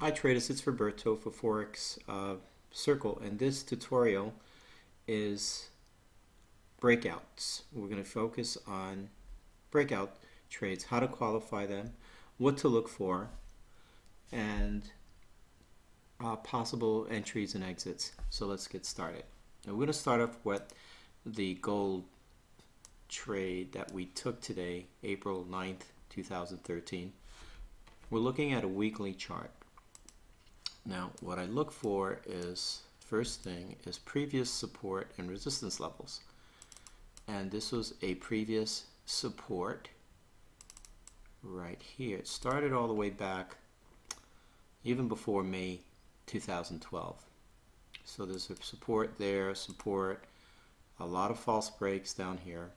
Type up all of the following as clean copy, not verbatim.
Hi traders, it's Roberto for Forex Circle, and this tutorial is breakouts. We're going to focus on breakout trades, how to qualify them, what to look for, and possible entries and exits. So let's get started. Now we're going to start off with the gold trade that we took today, April 9th, 2013. We're looking at a weekly chart. Now, what I look for is, first thing, is previous support and resistance levels. And this was a previous support right here. It started all the way back even before May 2012. So there's a support there, support, a lot of false breaks down here.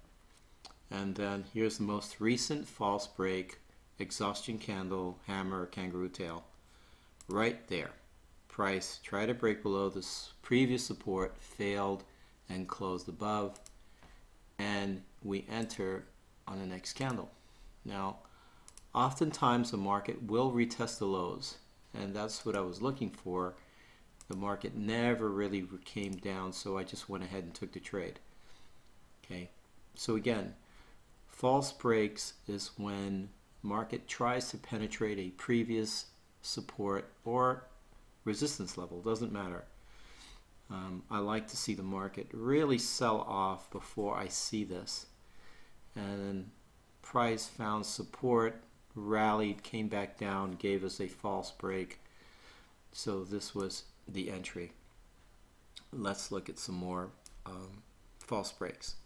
And then here's the most recent false break, exhaustion candle, hammer, kangaroo tail. Right there. Price tried to break below this previous support, failed, and closed above, and we enter on the next candle. Now, oftentimes the market will retest the lows, and that's what I was looking for. The market never really came down, so I just went ahead and took the trade. Okay, so again, false breaks is when market tries to penetrate a previous support or resistance level, doesn't matter. I like to see the market really sell off before I see this, and then price found support, rallied, came back down, gave us a false break. So this was the entry. Let's look at some more false breaks.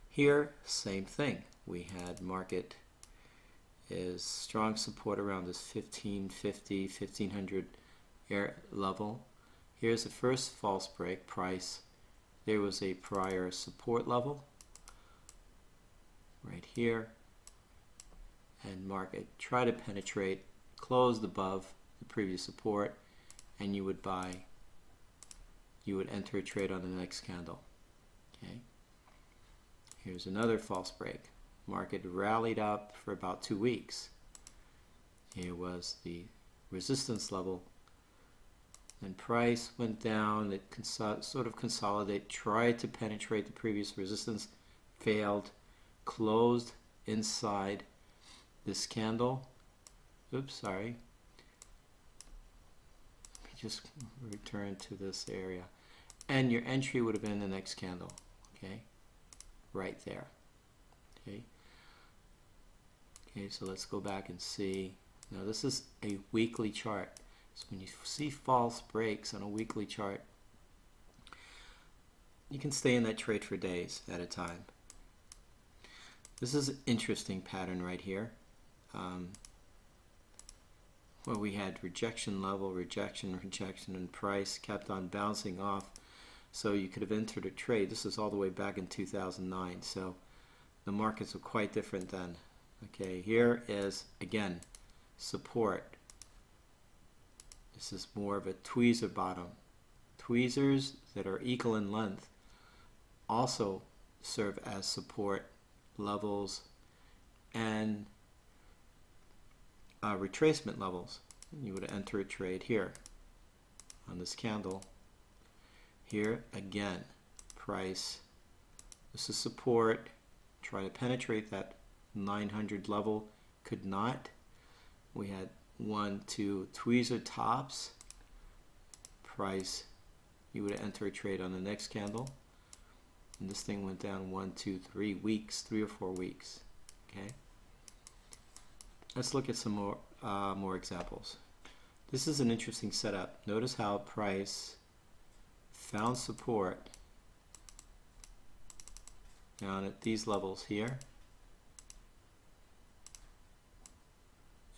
Here, same thing. We had market is strong support around this 1550, 1500 air level. Here's the first false break, price. There was a prior support level right here, and market try to penetrate, closed above the previous support, and you would buy, you would enter a trade on the next candle. Okay. Here's another false break. Market rallied up for about 2 weeks. Here was the resistance level, and price went down. It sort of consolidated, tried to penetrate the previous resistance, failed, closed inside this candle. Oops, sorry. Let me just return to this area, and your entry would have been the next candle. Okay, right there. Okay. Okay, so let's go back and see. Now this is a weekly chart. So when you see false breaks on a weekly chart, you can stay in that trade for days at a time. This is an interesting pattern right here. Where we had rejection level, rejection, rejection, and price kept on bouncing off. So you could have entered a trade. This is all the way back in 2009. So the markets were quite different then. Okay, here is again support. This is more of a tweezer bottom. Tweezers that are equal in length also serve as support levels and retracement levels. You would enter a trade here on this candle. Here again, price. This is support. Try to penetrate that 900 level, could not. We had 1, 2 tweezer tops. Price, you would enter a trade on the next candle, and this thing went down 1, 2, 3 weeks, 3 or 4 weeks. Okay, let's look at some more examples. This is an interesting setup. Notice how price found support down at these levels here,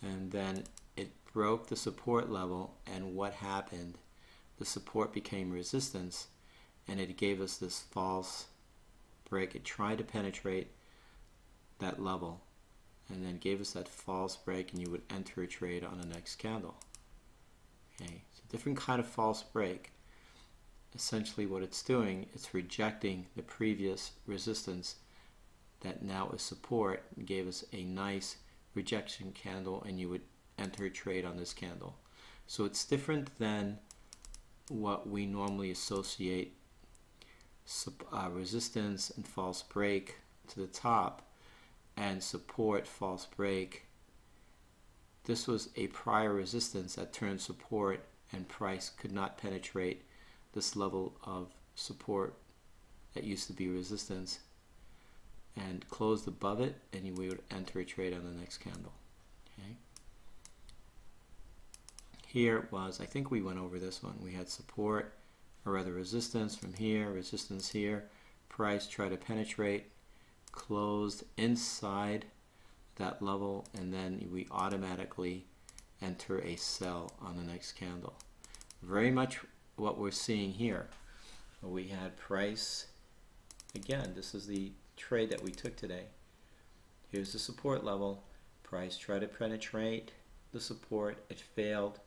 and then it broke the support level, and what happened? The support became resistance, and it gave us this false break. It tried to penetrate that level and then gave us that false break, and you would enter a trade on the next candle. Okay, it's a different kind of false break. Essentially what it's doing, it's rejecting the previous resistance that now is support, and gave us a nice rejection candle, and you would enter a trade on this candle. So it's different than what we normally associate resistance and false break to the top and support, false break. This was a prior resistance that turned support, and price could not penetrate this level of support that used to be resistance and closed above it, and we would enter a trade on the next candle. Okay. Here was, I think we went over this one, we had support, or rather resistance from here, resistance here, price tried to penetrate, closed inside that level, and then we automatically enter a sell on the next candle. Very much what we're seeing here. We had price, again, this is the trade that we took today. Here's the support level, price tried to penetrate the support, it failed,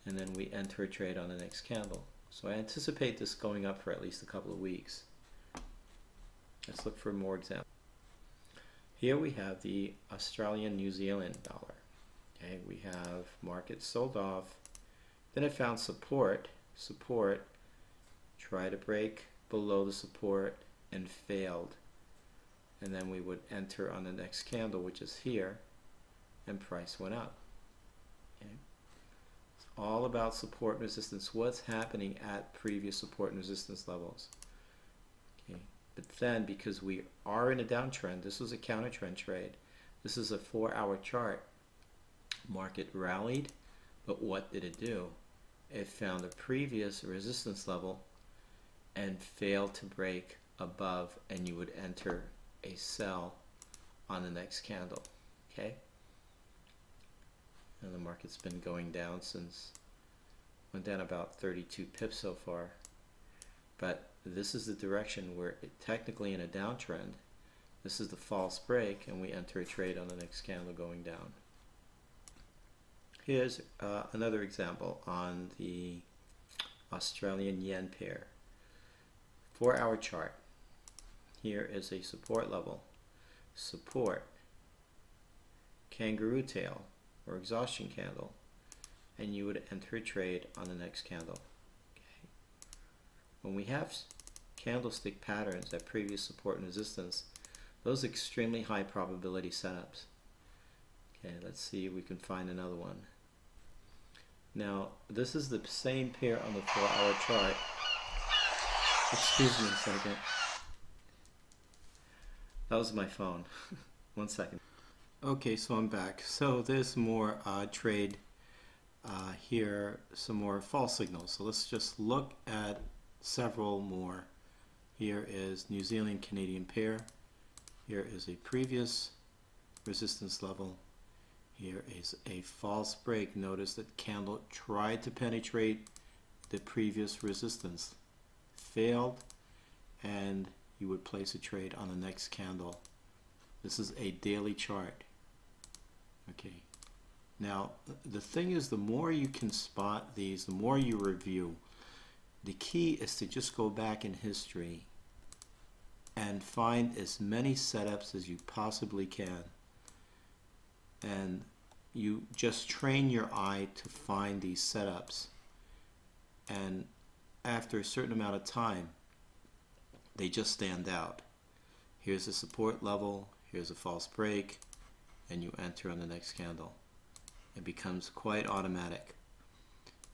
and then we enter a trade on the next candle. So I anticipate this going up for at least a couple of weeks. Let's look for more examples. Here we have the Australian New Zealand dollar. Okay, we have market sold off, then it found support, tried to break below the support and failed. And then we would enter on the next candle, which is here, and price went up. Okay. It's all about support and resistance. What's happening at previous support and resistance levels? Okay. But then, because we are in a downtrend, this was a counter trend trade. This is a 4-hour chart. Market rallied, but what did it do? It found a previous resistance level and failed to break above, and you would enter a sell on the next candle. Okay, and the market's been going down since, went down about 32 pips so far, but this is the direction where technically in a downtrend, this is the false break, and we enter a trade on the next candle going down. Here's another example on the Australian yen pair. 4-hour chart. Here is a support level, support, kangaroo tail or exhaustion candle, and you would enter a trade on the next candle. Okay. When we have candlestick patterns at previous support and resistance, those are extremely high probability setups. Okay, let's see if we can find another one. Now, this is the same pair on the 4-hour chart. Excuse me a second. That was my phone. 1 second. Okay, so I'm back. So there's more trade here, some more false signals. So let's just look at several more. Here is New Zealand Canadian pair. Here is a previous resistance level. Here is a false break. Notice that candle tried to penetrate the previous resistance, failed, and you would place a trade on the next candle. This is a daily chart. Okay. Now, the thing is, the more you can spot these, the more you review. The key is to just go back in history and find as many setups as you possibly can. And you just train your eye to find these setups. And after a certain amount of time, they just stand out. Here's a support level, here's a false break, and you enter on the next candle. It becomes quite automatic.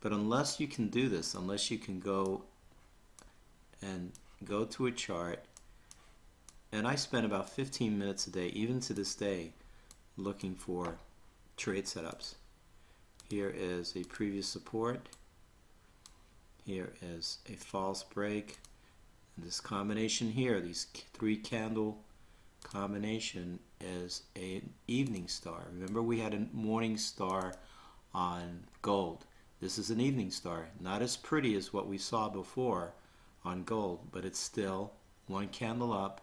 But unless you can do this, unless you can go to a chart, and I spend about 15 minutes a day, even to this day, looking for trade setups. Here is a previous support. Here is a false break. And this combination here, these 3 candle combination, is an evening star. Remember, we had a morning star on gold. This is an evening star. Not as pretty as what we saw before on gold, but it's still 1 candle up,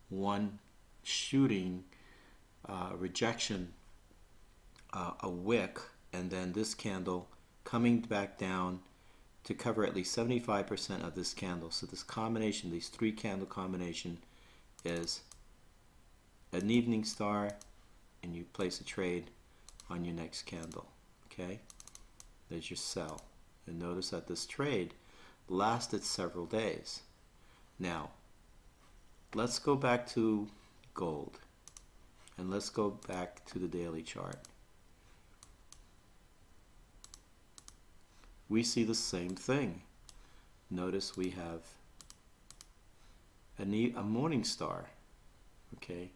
1 shooting rejection, a wick, and then this candle coming back down to cover at least 75% of this candle. So this combination, these 3 candle combination, is an evening star, and you place a trade on your next candle. Okay, There's your sell. And notice that this trade lasted several days. Now, let's go back to gold. And let's go back to the daily chart. We see the same thing. Notice we have a morning star, okay?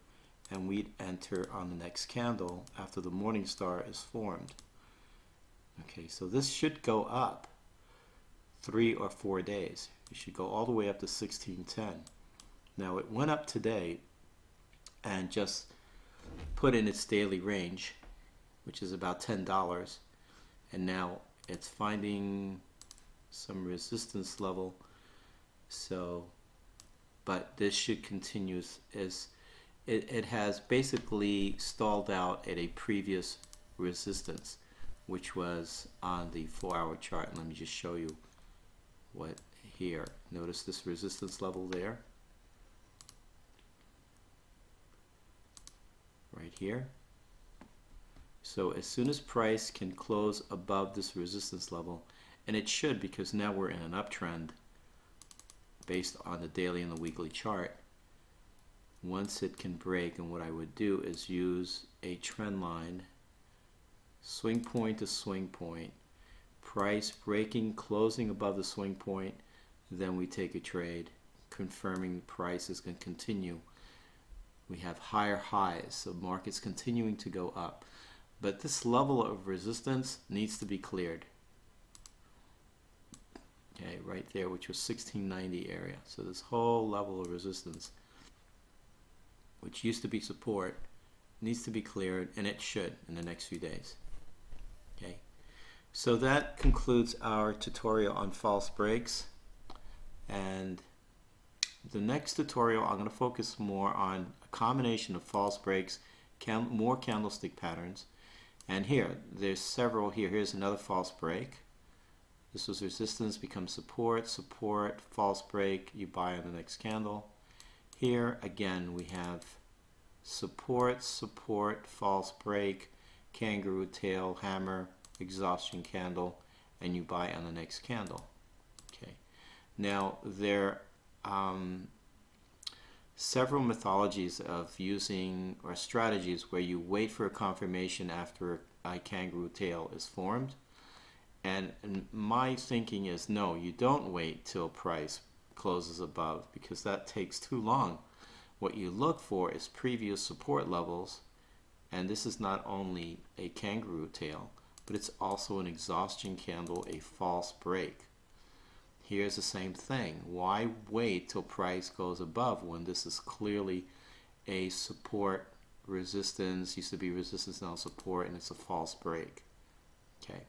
And we'd enter on the next candle after the morning star is formed. Okay, so this should go up 3 or 4 days. It should go all the way up to 1610. Now it went up today and just put in its daily range, which is about $10, and now it's finding some resistance level. So, but this should continue as it has basically stalled out at a previous resistance, which was on the 4-hour chart. Let me just show you what here. Notice this resistance level there, right here. So as soon as price can close above this resistance level, and it should, because now we're in an uptrend based on the daily and the weekly chart, once it can break, and what I would do is use a trend line, swing point to swing point, price breaking, closing above the swing point, then we take a trade, confirming the price is going to continue. We have higher highs, so market's continuing to go up. But this level of resistance needs to be cleared. Okay, right there, which was 1690 area. So this whole level of resistance, which used to be support, needs to be cleared, and it should in the next few days. Okay, so that concludes our tutorial on false breaks. And the next tutorial, I'm going to focus more on a combination of false breaks, more candlestick patterns. And here, there's several here. Here's another false break. This was resistance, becomes support, support, false break, you buy on the next candle. Here, again, we have support, support, false break, kangaroo tail, hammer, exhaustion candle, and you buy on the next candle. Okay. Now, there are several methodologies of using, or strategies where you wait for a confirmation after a kangaroo tail is formed. And my thinking is, no, you don't wait till price closes above, because that takes too long. What you look for is previous support levels, and this is not only a kangaroo tail, but it's also an exhaustion candle, a false break. Here's the same thing. Why wait till price goes above when this is clearly a support, resistance, used to be resistance, now support, and it's a false break. Okay.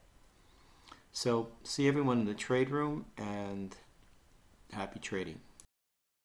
So see everyone in the trade room, and happy trading.